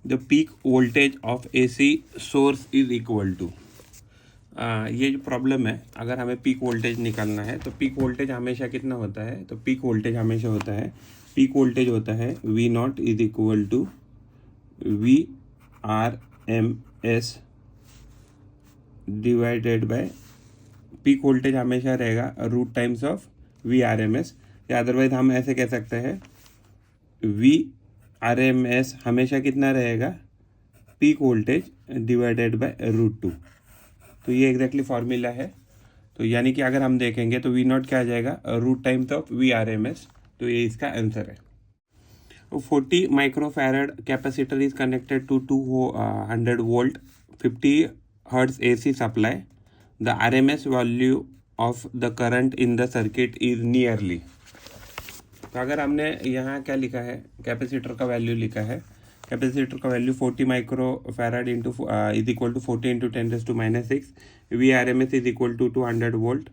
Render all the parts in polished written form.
The peak voltage of AC source is equal to. ये जो problem है, अगर हमें पीक वोल्टेज निकालना है तो पीक वोल्टेज हमेशा कितना होता है, तो पीक वोल्टेज हमेशा होता है, पीक वोल्टेज होता है V0 is equal to VRMS divided by, peak voltage हमेशा रहेगा रूट टाइम्स ऑफ VRMS, या अदरवाइज हम ऐसे कह सकते हैं VRMS हमेशा कितना रहेगा, peak voltage divided by root 2। तो ये एग्जैक्टली फॉर्मूला है। तो यानी कि अगर हम देखेंगे तो V0 क्या आ जाएगा, रूट टाइम्स ऑफ VRMS। तो ये इसका आंसर है। 40 microfarad capacitor is connected to 200 volt 50 hertz AC supply. The RMS value of the current in the circuit is nearly. तो अगर हमने यहाँ क्या लिखा है, कैपेसिटर का वैल्यू लिखा है, कैपेसिटर का value 40 micro farad into is equal to 40 into 10⁻⁶, VRMS is equal to 200 volt,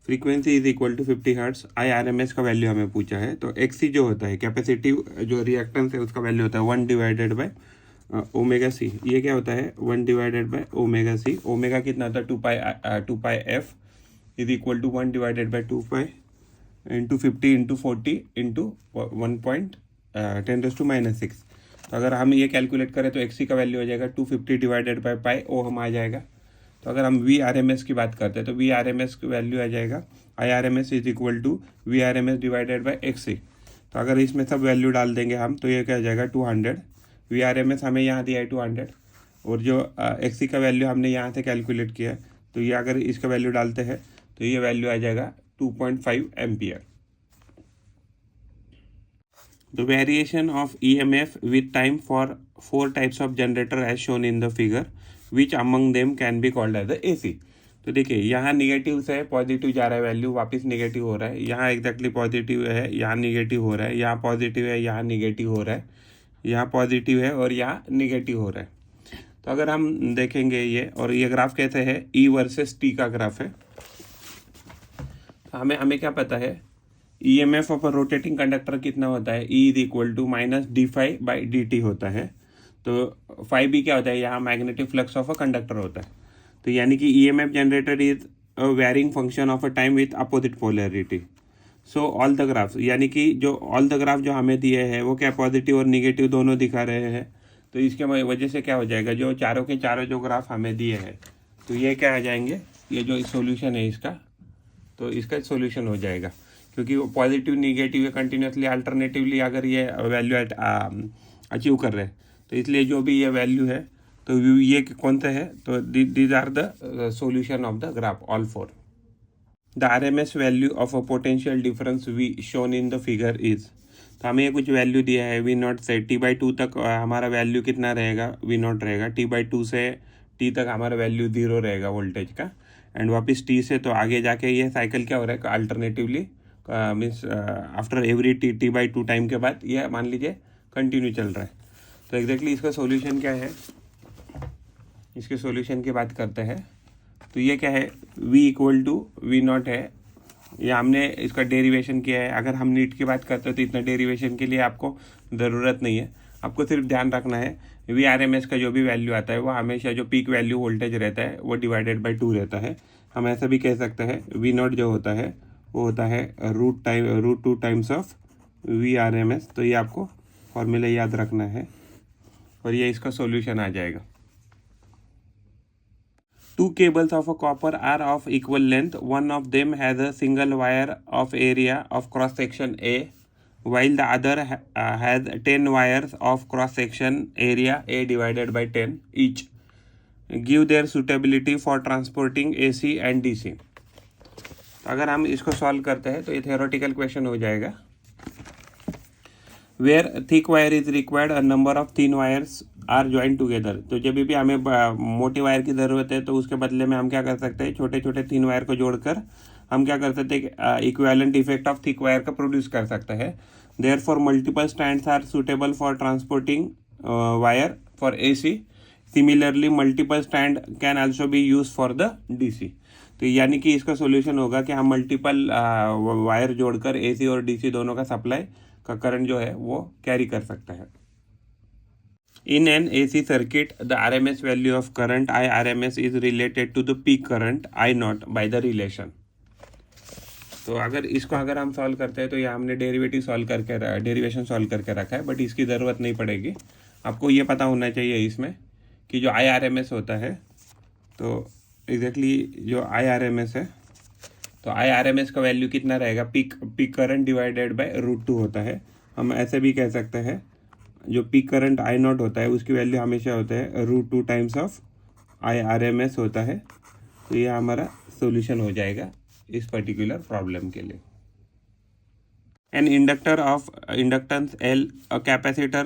frequency is equal to 50 hertz, IRMS का वैल्यू हमें पूछा है। तो XC जो होता है, कैपेसिटिव जो रिएक्टेंस है उसका वैल्यू होता है 1 डिवाइडेड बाय ओमेगा C। ये क्या होता है, 1 divided by omega C। Omega कितना होता है, 2 pi F is equal to 1 divided by 2 pi into 50 into 40 into 1.10⁻⁶। तो अगर हम ये कैलकुलेट करें तो XC का वैल्यू हो जाएगा 250 डिवाइडेड बाय पाई ओहम आ जाएगा। तो अगर हम VRMS की बात करते हैं तो VRMS की वैल्यू आ जाएगा IRMS is equal to VRMS divided by XC। तो अगर इसमें सब वैल्यू डाल देंगे हम तो ये क्या आ जाएगा 200। VRMS हमें यहाँ दिया है 200 और जो XC का वैल्यू हमने यहाँ से कैलकुलेट किया है, तो ये अगर इसका वैल्यू डालते हैं तो ये वैल्यू आ जाएगा 2.5 ampere. The variation of EMF with time for 4 types of generator as shown in the figure, which among them can be called as the AC। तो देखिए यहाँ निगेटिव से पॉजिटिव जा रहा है, वैल्यू वापस निगेटिव हो रहा है, यहाँ एग्जैक्टली पॉजिटिव है, यहाँ निगेटिव हो रहा है, यहाँ पॉजिटिव है, यहाँ निगेटिव हो रहा है, यहाँ पॉजिटिव है और यहाँ निगेटिव हो रहा है। तो अगर हम देखेंगे ये, और ये ग्राफ कैसे है, E वर्सेस T का ग्राफ है। हमें क्या पता है, EMF of a rotating conductor कितना होता है, E is equal to -d∅/dt होता है। तो φb क्या होता है, यहाँ magnetic flux of a conductor होता है। तो यानी कि EMF generated is a varying function of a time with opposite polarity. So all the graphs, यानी कि जो ऑल द ग्राफ जो हमें दिए हैं वो क्या पॉजिटिव और निगेटिव दोनों दिखा रहे हैं। तो इसके वजह से क्या हो जाएगा, जो चारों के चारों जो ग्राफ हमें दिए हैं तो ये क्या आ जाएंगे, ये जो सॉल्यूशन है इसका, तो इसका सॉल्यूशन हो जाएगा, क्योंकि वो पॉजिटिव निगेटिव है कंटिन्यूसली अल्टरनेटिवली अगर ये वैल्यू अचीव कर रहे हैं, तो इसलिए जो भी ये वैल्यू है तो ये कौन सा है, तो these are the solution of the graph all four. The RMS value of a potential difference V shown in the figure is. तो हमें ये कुछ वैल्यू दिया है V0 से T/2 तक हमारा वैल्यू कितना रहेगा, V0 रहेगा। T/2 से T तक हमारा वैल्यू 0 रहेगा वोल्टेज का, एंड वापस T से तो आगे जाके ये साइकिल क्या हो रहा है, alternatively means after every T/2 time के बाद ये मान लीजिए कंटिन्यू चल रहा है। तो एग्जैक्टली इसका सॉल्यूशन क्या है, इसके सॉल्यूशन की बात करते हैं। तो ये क्या है, V इक्वल टू V0 है, ये हमने इसका डेरिवेशन किया है। अगर हम नीट की बात करते हैं तो इतना डेरिवेशन के लिए आपको ज़रूरत नहीं है, आपको सिर्फ ध्यान रखना है VRMS का जो भी वैल्यू आता है वो हमेशा जो पीक वैल्यू वोल्टेज रहता है वो डिवाइडेड बाय 2 रहता है। हम ऐसा भी कह सकते हैं V0 जो होता है वो होता है रूट 2 टाइम्स ऑफ VRMS। तो ये आपको फॉर्मूला याद रखना है और ये इसका सॉल्यूशन आ जाएगा। 2 cables of a copper are of equal length. One of them has a single wire of area of cross section A, while the other has 10 wires of cross section area A divided by 10 each. Give their suitability for transporting AC and DC। अगर हम इसको solve करते हैं तो ये theoretical question हो जाएगा। Where thick wire is required, a number of thin wires are join together. तो जब भी हमें मोटी वायर की ज़रूरत है तो उसके बदले में हम क्या कर सकते हैं, छोटे छोटे थिन वायर को जोड़कर हम क्या कर सकते हैं, equivalent effect of thick wire का प्रोड्यूस कर सकते हैं। Therefore multiple stands are suitable for transporting wire for AC। Similarly multiple stand can also be use for the DC। तो यानी कि इसका सोल्यूशन होगा कि हम मल्टीपल वायर जोड़कर AC और DC दोनों का सप्लाई का करंट जो है वो कैरी कर सकते हैं। In an AC circuit, the RMS value of current IRMS is related to the peak current I naught by the relation. तो अगर हम सॉल्व करते हैं तो ये हमने डेरिवेशन सॉल्व करके रखा है, बट इसकी ज़रूरत नहीं पड़ेगी. आपको ये पता होना चाहिए इसमें कि जो IRMS होता है, तो एग्जैक्टली जो IRMS है, तो IRMS का वैल्यू कितना रहेगा, पीक करंट डिवाइडेड बाय √2 होता है. हम ऐसे भी कह सकते हैं जो पीक करंट I नॉट होता है उसकी वैल्यू हमेशा होता है √2 टाइम्स ऑफ IRMS होता है. तो ये हमारा सोल्यूशन हो जाएगा इस पर्टिकुलर प्रॉब्लम के लिए. An inductor of inductance L, a capacitor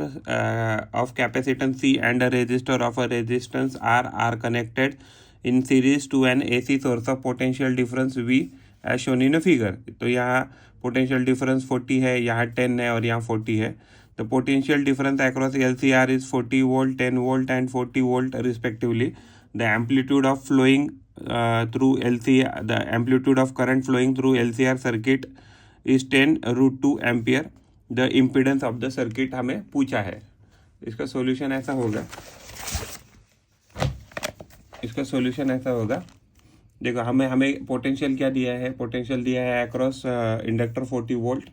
of capacitance C and a resistor of a resistance R are connected in series to an AC source of potential difference V as shown in a figure. तो यहाँ potential difference 40 है, यहाँ 10 है और यहाँ 40 है. The potential difference across LCR is 40 volt, 10 volt and 40 volt respectively. The amplitude of flowing through LCR, the amplitude of current flowing through LCR circuit is 10 √2 ampere. The impedance of the circuit हमें पूछा है. इसका solution ऐसा होगा. देखो हमें potential क्या दिया है, पोटेंशियल दिया है across inductor 40 volt,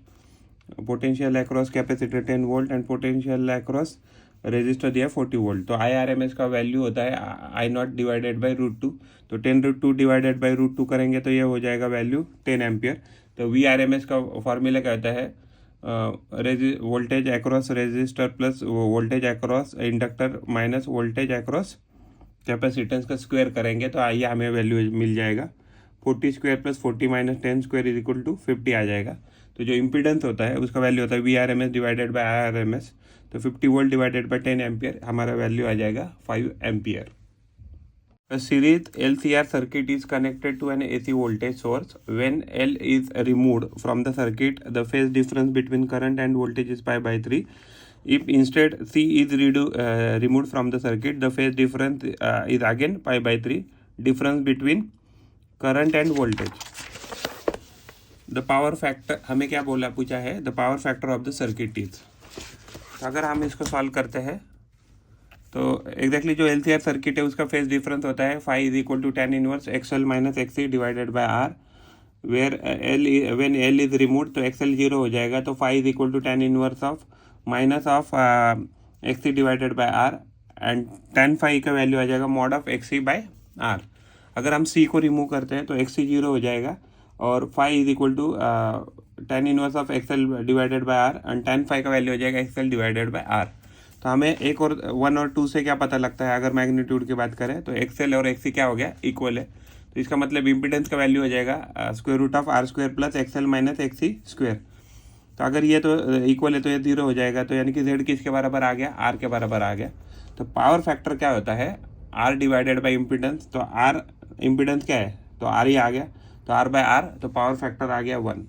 potential across capacitor 10 volt and potential across resistor दिया 40 वोल्ट. तो IRMS का वैल्यू होता है I नॉट डिवाइडेड बाई √2. तो 10√2 डिवाइडेड बाई √2 करेंगे तो ये हो जाएगा वैल्यू 10 एम्पियर. तो VRMS का फॉर्मूला क्या होता है, voltage across resistor plus voltage across inductor minus voltage across capacitance का स्क्वायर करेंगे तो आइए हमें वैल्यू मिल जाएगा 40 square plus 40 minus 10 square is equal to 50 आ जाएगा. तो जो इम्पीडेंस होता है उसका वैल्यू होता है VRMS डिवाइडेड बाई IRMS. तो 50 वोल्ट डिवाइडेड बाई 10 एम्पियर, हमारा वैल्यू आ जाएगा 5 ampere. A series LCR circuit is connected to an AC voltage source. When L is removed from the circuit, the phase difference between current and voltage is pi/3. If instead C is removed from the circuit, the phase difference is again pi/3. Difference between current and voltage. The power factor हमें क्या पूछा है, the power factor of the circuit is. अगर हम इसको solve करते हैं तो एग्जैक्टली जो LCR सर्किट है उसका फेज डिफरेंस होता है phi is equal to tan inverse XL minus XC divided by R, where when L is removed तो XL 0 हो जाएगा. तो phi is equal to tan inverse of minus of XC divided by R and tan phi का value आ जाएगा mod of XC by R. अगर हम C को रिमूव करते हैं तो XC 0 हो जाएगा और phi is equal to tan inverse of XL divided by R and tan phi का वैल्यू हो जाएगा XL डिवाइडेड बाय R. तो हमें 1 और 2 से क्या पता लगता है, अगर मैग्नीट्यूड की बात करें तो XL और XC क्या हो गया, इक्वल है. तो इसका मतलब इम्पीडेंस का वैल्यू हो जाएगा square root of R square plus XL minus XC square. तो अगर ये तो इक्वल है तो ये 0 हो जाएगा. तो यानी कि Z किसके बराबर आ गया, R के बराबर आ गया. तो पावर फैक्टर क्या होता है, R डिवाइडेड बाई इम्पीडेंस. तो R इम्पीडेंस क्या है, तो R ही आ गया. तो R/R, तो पावर फैक्टर आ गया 1.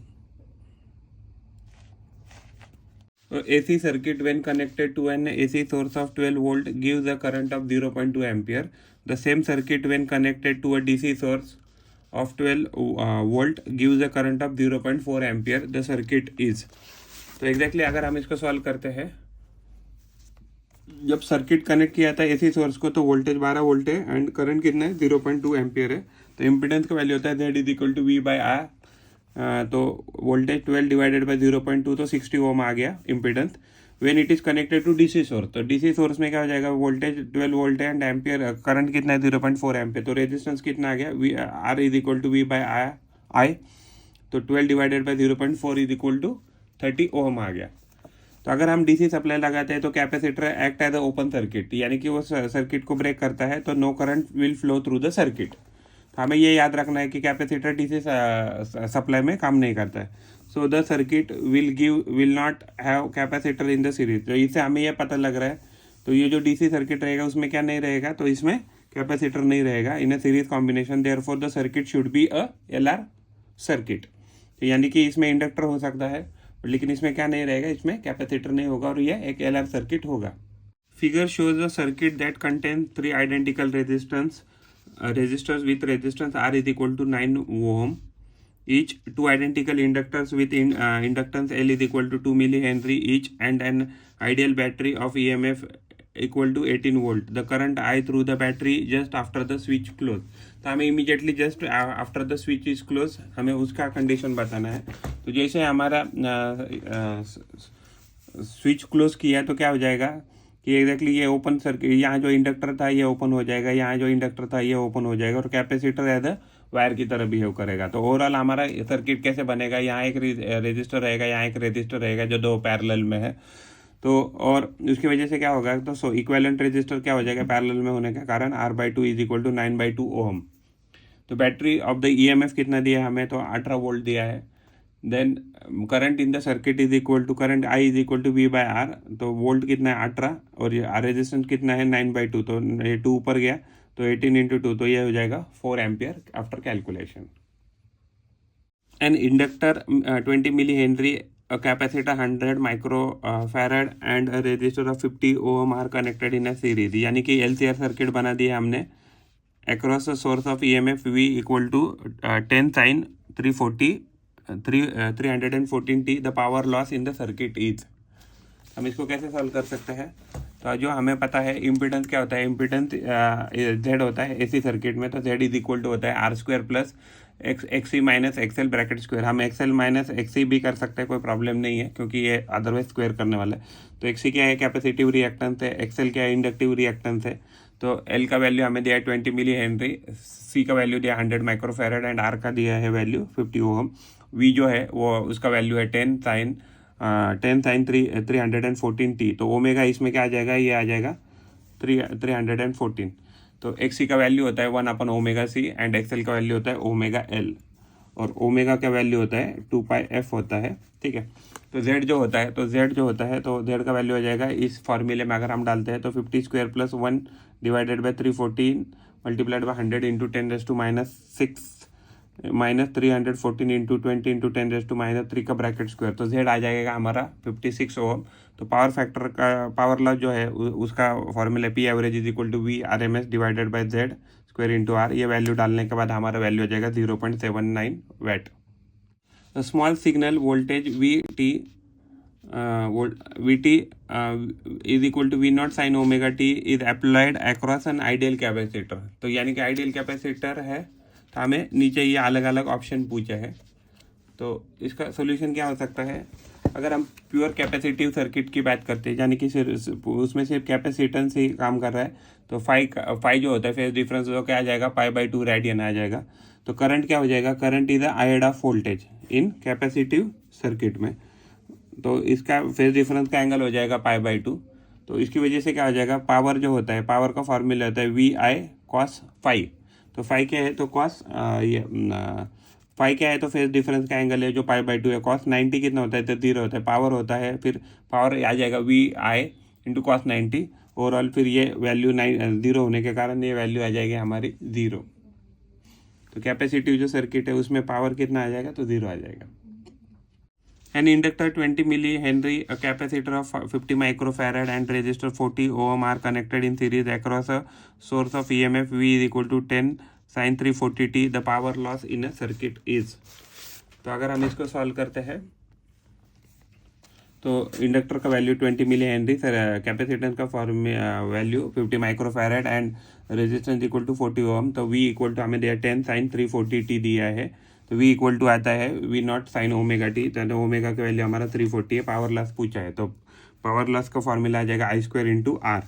AC circuit when connected to an AC source of 12 volt gives a current of 0.2 ampere. The same circuit when connected to a DC source of 12 volt gives a current of 0.4 ampere. The circuit is. तो exactly अगर हम इसको solve करते हैं, जब circuit connect किया था AC source को तो वोल्टेज 12 वोल्ट है एंड करंट कितना है 0.2 एम्पियर है. तो इम्पीडेंस का वैल्यू होता है Z is equal to V/R. तो वोल्टेज 12 डिवाइडेड बाई 0.2 तो 60 ओम आ गया impedance. When it is connected to DC source, तो DC सोर्स में क्या हो जाएगा, वोल्टेज 12 वोल्ट है एंड एम्पियर करंट कितना है 0.4 एम्पियर. तो रेजिस्टेंस कितना आ गया, R is equal to V/I. तो 12 divided by 0.4 is equal to 30 ohm आ गया. तो अगर हम DC सप्लाई लगाते हैं तो capacitor act as a open circuit, यानी कि वो सर्किट को ब्रेक करता है तो no current will flow through the circuit. हमें ये याद रखना है कि कैपेसिटर DC सप्लाई में काम नहीं करता है. So the circuit will not have capacitor in the series. तो इससे हमें यह पता लग रहा है, तो ये जो DC सर्किट रहेगा उसमें क्या नहीं रहेगा, तो इसमें कैपेसिटर नहीं रहेगा in a series combination. Therefore the circuit should be a LR circuit. तो यानी कि इसमें इंडक्टर हो सकता है लेकिन इसमें क्या नहीं रहेगा, इसमें कैपेसिटर नहीं होगा और यह एक LR सर्किट होगा. Figure shows a circuit that contain 3 identical resistors with resistance R is equal to 9 ohm each, 2 identical inductors with inductance L is equal to 2 millihenry each, and an ideal battery of EMF equal to 18 volt, the current I through the battery just after the switch close. तो हमें immediately just after the switch is close हमें उसका condition बताना है। तो जैसे हमारा switch close किया तो क्या हो जाएगा कि एग्जैक्टली ये ओपन सर्किट, यहाँ जो इंडक्टर था ये ओपन हो जाएगा, यहाँ जो इंडक्टर था ये ओपन हो जाएगा और कैपेसिटर एज अ वायर की तरह बिहेव करेगा। तो ओवरऑल हमारा सर्किट कैसे बनेगा, यहाँ एक रेजिस्टर रहेगा, यहाँ एक रेजिस्टर रहेगा जो दो पैरेलल में है। तो और उसकी वजह से क्या होगा, तो इक्विवेलेंट रेजिस्टर क्या हो जाएगा पैरेलल में होने के कारण R/2 इज इक्वल टू 9/2 ओम। तो बैटरी ऑफ द EMF कितना दिया है हमें, तो 18 वोल्ट दिया है। Then current in the circuit is equal to current I is equal to V/R। तो वोल्ट कितना है 18 और ये रेजिस्टेंस कितना है 9/2, तो ये 2 ऊपर गया तो 18 इंटू 2 तो ये हो जाएगा 4 ampere after calculation. An inductor 20 milli henry, a capacitor 100 microfarad and a resistor of 50 ohm are connected in a series। यानी कि LCR सर्किट बना दिया हमने। across a source of EMF V equal to 10 sin 314t, the power loss in the circuit is। हम इसको कैसे solve कर सकते हैं, तो जो हमें पता है इम्पिडेंस क्या होता है, इम्पिडेंस Z होता है AC सर्किट में, तो Z इज इक्वल टू होता है R² plus XC minus XL bracket square. हम XL माइनस XC भी कर सकते हैं, कोई प्रॉब्लम नहीं है क्योंकि ये अदरवाइज स्क्वायर करने वाला है। तो XC क्या है कैपेसिटिव रिएक्टेंस है, XL क्या है इंडक्टिव रिएक्टेंस है। तो L का वैल्यू हमें दिया है 20 मिली हेनरी, C का वैल्यू दिया 100 माइक्रोफैरड एंड R का दिया है वैल्यू 50 ओम। V जो है वो उसका वैल्यू है 10 साइन 314t। तो ओमेगा इसमें क्या आ जाएगा, ये आ जाएगा 314। तो XC का वैल्यू होता है 1/ओमेगा C एंड XL का वैल्यू होता है ओमेगा L और ओमेगा का वैल्यू होता है 2πf होता है, ठीक है। तो Z जो होता है, तो Z का वैल्यू हो जाएगा इस फॉर्मूले में अगर हम डालते हैं तो 50 square plus 1 divided by 314 multiplied by 100 into 10⁻⁶ minus 314 into 20 into 10⁻³ का ब्रैकेट स्क्वायर। तो Z आ जाएगा हमारा 56 ओम। तो पावर फैक्टर का पावर लॉस जो है उसका formula P average is equal to V/RMS divided by Z square into R। ये वैल्यू डालने के बाद हमारा वैल्यू हो जाएगा 0.79 watt. Small signal voltage VT is equal to V0 sine omega T is applied across an ideal capacitor. तो यानी कि आइडियल कैपेसिटर है, तो हमें नीचे ये अलग अलग ऑप्शन पूछे हैं। तो इसका सोल्यूशन क्या हो सकता है, अगर हम प्योर कैपेसिटिव सर्किट की बात करते हैं यानी कि उसमें सिर्फ कैपेसिटेंस ही काम कर रहा है, तो फाई जो होता है फेज डिफरेंस वो क्या आ जाएगा π/2 रेडियन आ जाएगा। तो करंट क्या हो जाएगा, current is ahead of voltage in capacitive circuit में। तो इसका फेज डिफरेंस का एंगल हो जाएगा π/2। तो इसकी वजह से क्या हो जाएगा, पावर जो होता है, पावर का फॉर्मूला होता है VI cos φ। तो फाई क्या है, तो कॉस फाई क्या है, तो फेज डिफरेंस का एंगल है जो π/2 है। cos 90 कितना होता है, तो 0 होता है। पावर होता है, फिर पावर आ जाएगा VI इंटू cos 90 ओवरऑल, फिर ये वैल्यू 0 होने के कारण ये वैल्यू आ जाएगी हमारी 0। तो कैपेसिटिव जो सर्किट है उसमें पावर कितना आ जाएगा, तो 0 आ जाएगा। An inductor 20 milli Henry, a capacitor of 50 microfarad and resistor 40 ohm are connected in series across a source of EMF V is equal to 10 sin 340t। The power loss in a circuit is। तो अगर हम इसको solve करते हैं तो inductor का value 20 milli henry, capacitance का value 50 microfarad and resistance equal to 40 ohm. तो V इक्वल टू हमें दिया 10 sin 340t दिया है। तो V इक्वल टू आता है V0 साइन ओमेगा T। तो ओमेगा का वैल्यू हमारा 340 है। पावर लॉस पूछा है, तो पावर लॉस का फॉर्मूला आ जाएगा I² इंटू R।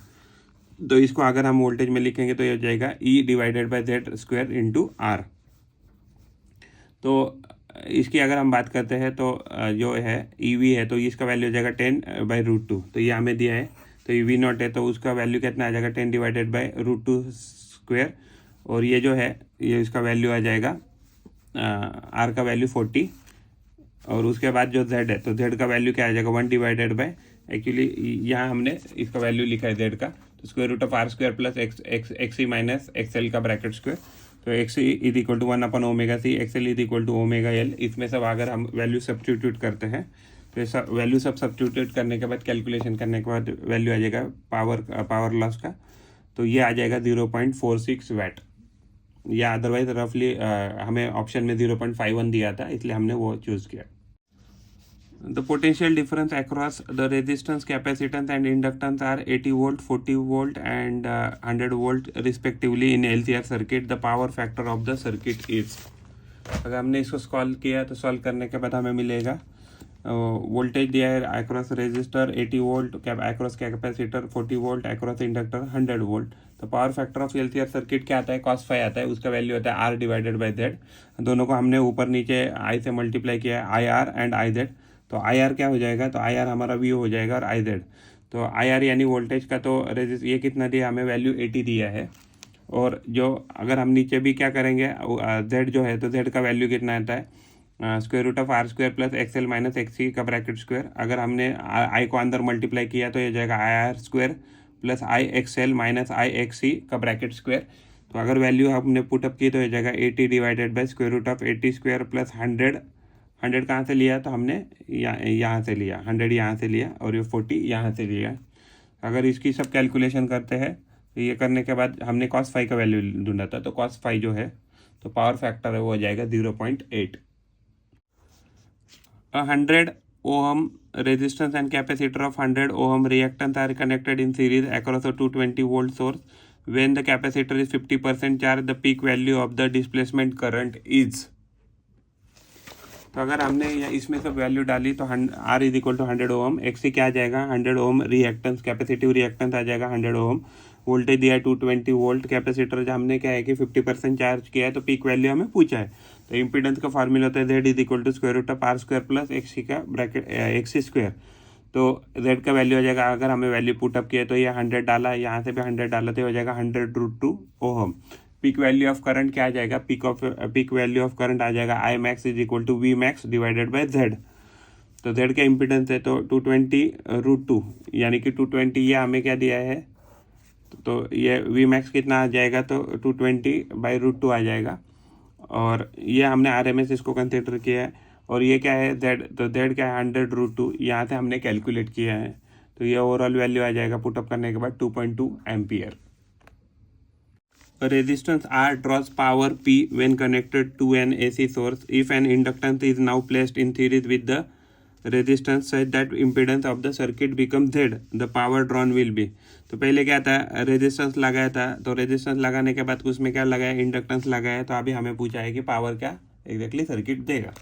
तो इसको अगर हम वोल्टेज में लिखेंगे तो ये हो जाएगा E divided by Z square into R। तो इसकी अगर हम बात करते हैं तो जो है EV है, तो इसका वैल्यू हो जाएगा 10/√2। तो ये हमें दिया है, तो ये V0 है तो उसका वैल्यू कितना आ जाएगा 10 डिवाइडेड बाई √2 स्क्वायर। और ये जो है ये इसका वैल्यू आ जाएगा R का वैल्यू 40 और उसके बाद जो Z है तो Z का वैल्यू क्या आ जाएगा 1 डिवाइडेड बाई, एक्चुअली यहाँ हमने इसका वैल्यू लिखा है Z का, तो square root of R² plus XC minus XL का ब्रैकेट स्क्वायर। तो XC इज इक्वल टू 1/ओमेगा C, XL is equal to omega L। इसमें सब अगर हम वैल्यू सब्स्टिट्यूट करते हैं तो वैल्यू सब सब्स्टिट्यूट करने के बाद कैलकुलेशन करने के बाद वैल्यू आ जाएगा पावर लॉस का, तो ये आ जाएगा 0.46 वैट। या अदरवाइज रफली हमें ऑप्शन में 0.51 दिया था, इसलिए हमने वो चूज़ किया। The potential difference across the resistance, capacitance and inductance are 80 volt, 40 volt and 100 volt respectively in LCR circuit. The power factor of the circuit is. अगर हमने इसको सॉल्व किया तो सॉल्व करने के बाद हमें मिलेगा वोल्टेज दिया है across resistor 80 volt, across capacitor 40 volt, across inductor 100 volt. तो power factor of LCR circuit क्या आता है, cos फाई आता है, उसका वैल्यू होता है आर डिवाइडेड बाई जेड. दोनों को हमने ऊपर नीचे आई से मल्टीप्लाई किया है, I R and I Z. तो आई आर क्या हो जाएगा, तो आई आर हमारा वी हो जाएगा और आई जेड. तो आई आर यानी वोल्टेज का, तो ये कितना दिया हमें, वैल्यू 80 दिया है. और जो अगर हम नीचे भी क्या करेंगे, जेड जो है तो जेड का वैल्यू कितना आता है, square root of R square plus X L minus X C का ब्रैकेट स्क्वायर. अगर हमने आई को अंदर मल्टीप्लाई किया तो ये जाएगा I R square plus I X L minus I X C का ब्रैकेट स्क्वायर. तो अगर वैल्यू हमने पुटअप की तो ये जाएगा 80 divided by square root of 80 square plus 100. 100 कहाँ से लिया, तो हमने यहाँ से लिया, 100 यहाँ से लिया और ये 40 यहाँ से लिया. अगर इसकी सब कैलकुलेशन करते हैं तो ये करने के बाद हमने cos फाई का वैल्यू ढूंढा था, तो cos फाई जो है तो पावर फैक्टर है वो हो जाएगा 0.8. 100 ohm resistance and capacitor of 100 ohm reactance are connected in series across a 220 volt source. When the capacitor is 50% charged, the peak value of the displacement current is. तो अगर हमने इसमें सब वैल्यू डाली तो R is equal to 100 ohm, X क्या आ जाएगा 100 ओम, रिएक्टेंस कैपेसिटिव रिएक्टेंस आ जाएगा 100 ओम, वोल्टेज दिया है 220 वोल्ट, कैपेसिटर जो हमने क्या है कि 50% चार्ज किया है, तो पीक वैल्यू हमें पूछा है. तो इम्पीडेंस का फार्मूला होता है Z is equal to square root of R square plus X C का ब्रैकेट एक्स स्क्वायर. तो जेड का वैल्यू हो जाएगा, अगर हमें वैल्यू पुटअप किया तो ये 100 डाला, यहाँ से भी 100 डाला तो हो जाएगा 100√2 ohm. Peak value of current क्या आ जाएगा, पीक वैल्यू ऑफ करंट आ जाएगा I max is equal to V max divided by Z. तो जेड का इम्पीडेंस है तो 220√2 यानी कि 220, ये हमें क्या दिया है, तो ये वी मैक्स कितना आ जाएगा, तो 220/√2 आ जाएगा. और ये हमने आर एम एस इसको कंसिडर किया है. और ये क्या है जेड, तो जेड क्या है 100√2, यहाँ से हमने कैलकुलेट किया है. तो ये ओवरऑल वैल्यू आ जाएगा पुटअप करने के बाद 2.2 ampere. Resistance R draws power P when connected to an AC source. If an inductance is now placed in series with the resistance such that impedance of the circuit becomes Z, the power drawn will be. तो पहले क्या था, resistance लगाया था, तो resistance लगाने के बाद उसमें क्या लगाया, इंडक्टेंस लगाया. तो अभी हमें पूछा है कि पावर क्या एग्जैक्टली सर्किट देगा.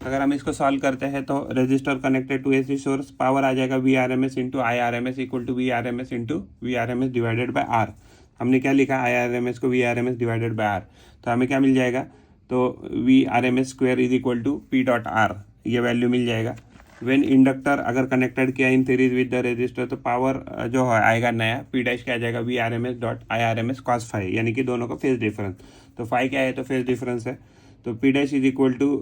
अगर हम इसको सॉल्व करते हैं तो resistor connected to AC source, power आ जाएगा V R M S into I R M S equal to V R M S into V R M S divided by R. हमने क्या लिखा, आई आर एम एस को V R M S divided by R. तो हमें क्या मिल जाएगा, तो V R M S square is equal to P dot R, ये वैल्यू मिल जाएगा. व्हेन इंडक्टर अगर कनेक्टेड किया in series with the resistor, तो पावर जो है आएगा नया पी डैश क्या आ जाएगा, V R M S dot I R M S cos phi, यानी कि दोनों का फेज डिफरेंस. तो फाई क्या है, तो फेज डिफरेंस है. तो P dash is equal to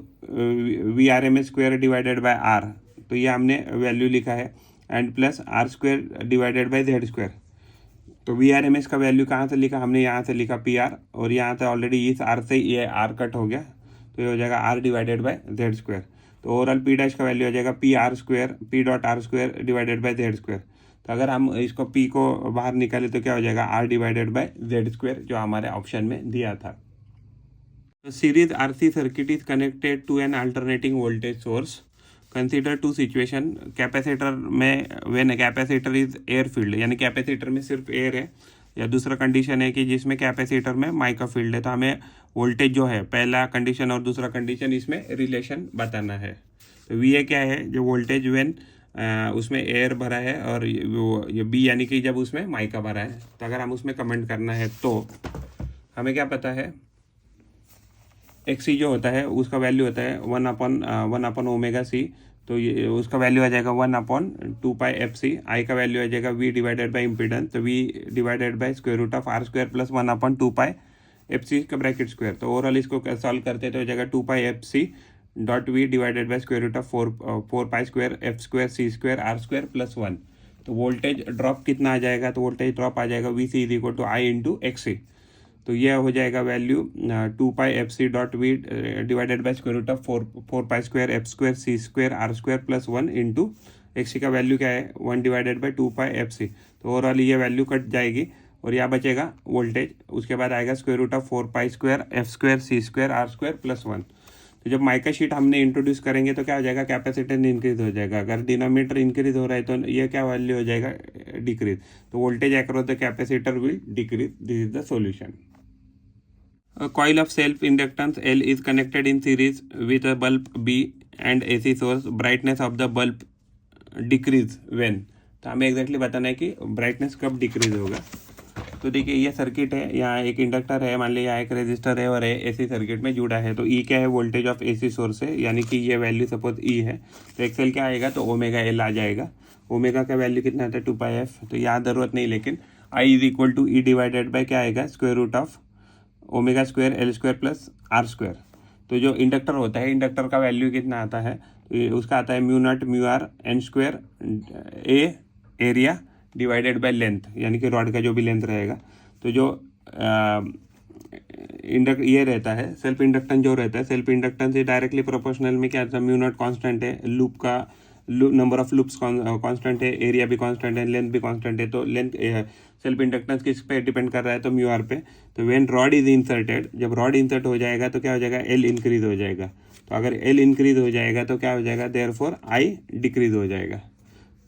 V R M S square divided by R, तो ये हमने वैल्यू लिखा है, and plus R square divided by Z square. तो वी आर एम एस का वैल्यू कहाँ से लिखा, हमने यहाँ से लिखा पी आर, और यहाँ से ऑलरेडी इस आर से ये आर कट हो गया, तो ये हो जाएगा R divided by Z square. तो ओवरऑल पी डैश का वैल्यू हो जाएगा P R square, P dot R square divided by Z square. तो अगर हम इसको पी को बाहर निकाले तो क्या हो जाएगा, R divided by Z square, जो हमारे ऑप्शन में दिया था. Series R C circuit is connected to an alternating voltage source. Consider two situation. Capacitor में when capacitor is air filled, यानी कैपेसिटर में सिर्फ एयर है, या दूसरा कंडीशन है कि जिसमें कैपेसिटर में माइका फील्ड है. तो हमें वोल्टेज जो है, पहला कंडीशन और दूसरा कंडीशन, इसमें रिलेशन बताना है. तो वी ए क्या है, जो वोल्टेज व्हेन उसमें एयर भरा है, और ये बी यानी कि जब उसमें माइका भरा है. तो अगर हम उसमें कमेंट करना है तो हमें क्या पता है, एक्स सी जो होता है उसका वैल्यू होता है 1/1 ओमेगा सी. तो ये उसका वैल्यू आ जाएगा 1/2 पाई एफ सी. आई का वैल्यू आ जाएगा वी डिवाइडेड बाई इम्पीडेंस, तो V divided by square root of R square plus 1/2 pi F C का ब्रैकेट स्क्वायर. तो ओवरऑल इसको सॉल्व करते हैं तो हो जाएगा 2 pi F C dot V divided by square root of 4 pi square F square C square R square plus 1. तो voltage drop कितना आ जाएगा, तो वोल्टेज ड्रॉप आ जाएगा V C is equal to I into X C. तो यह हो जाएगा value 2 pi F C dot V divided by square root of 4 pi square F square C square R square plus 1 into X C का value क्या है 1 divided by 2 pi F C. तो overall ये value cut जाएगी और यहाँ बचेगा voltage. उसके बाद आएगा square root of 4 pi square F square C square R square plus 1. तो जब माइका शीट हमने इंट्रोड्यूस करेंगे तो क्या हो जाएगा, कैपेसिटेंस इंक्रीज हो जाएगा। अगर डिनोमीटर इंक्रीज हो रहा है तो ये क्या वैल्यू हो जाएगा, डिक्रीज। तो voltage across the capacitor will decrease. This is the solution. A coil of self-inductance L is connected in series with a bulb B and AC source. Brightness of the bulb decrease when। तो हमें exactly बताना है कि brightness कब decrease होगा। तो देखिए ये सर्किट है, यहाँ एक इंडक्टर है, मान लिया एक रेजिस्टर है और एसी सर्किट में जुड़ा है। तो ई क्या है, वोल्टेज ऑफ एसी सोर्स है, यानी कि ये वैल्यू सपोज ई है, तो एक्सएल क्या आएगा, तो ओमेगा एल आ जाएगा। ओमेगा का वैल्यू कितना आता है, 2πf। तो यहाँ ज़रूरत नहीं, लेकिन I is equal to E divided by क्या आएगा, square root of omega square L square plus R square. तो जो इंडक्टर होता है, इंडक्टर का वैल्यू कितना आता है, तो उसका आता है mu not mu R N square A area divided by length, यानी कि रॉड का जो भी लेंथ रहेगा। तो जो ये रहता है सेल्फ इंडक्टेंस, जो रहता है सेल्फ इंडक्टेंस से डायरेक्टली प्रोपोर्शनल में क्या आता है, म्यू नॉट कांस्टेंट है, लूप का नंबर ऑफ लूप्स कांस्टेंट है, एरिया भी कांस्टेंट है, लेंथ भी कांस्टेंट है। तो लेंथ सेल्फ इंडक्टेंस किस पे डिपेंड कर रहा है, तो म्यू आर पे। तो व्हेन रॉड इज इंसर्टेड, जब रॉड इंसर्ट हो जाएगा तो क्या हो जाएगा, एल इंक्रीज हो जाएगा। तो अगर एल इंक्रीज हो जाएगा तो क्या हो जाएगा, देयरफॉर आई डिक्रीज हो जाएगा।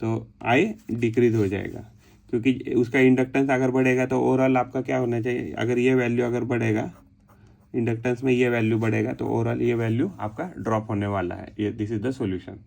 तो आई डिक्रीज हो जाएगा, क्योंकि उसका इंडक्टेंस अगर बढ़ेगा तो ओवरऑल आपका क्या होना चाहिए, अगर ये वैल्यू अगर बढ़ेगा, इंडक्टेंस में ये वैल्यू बढ़ेगा, तो ओवरऑल ये वैल्यू आपका ड्रॉप होने वाला है। ये दिस इज द सॉल्यूशन।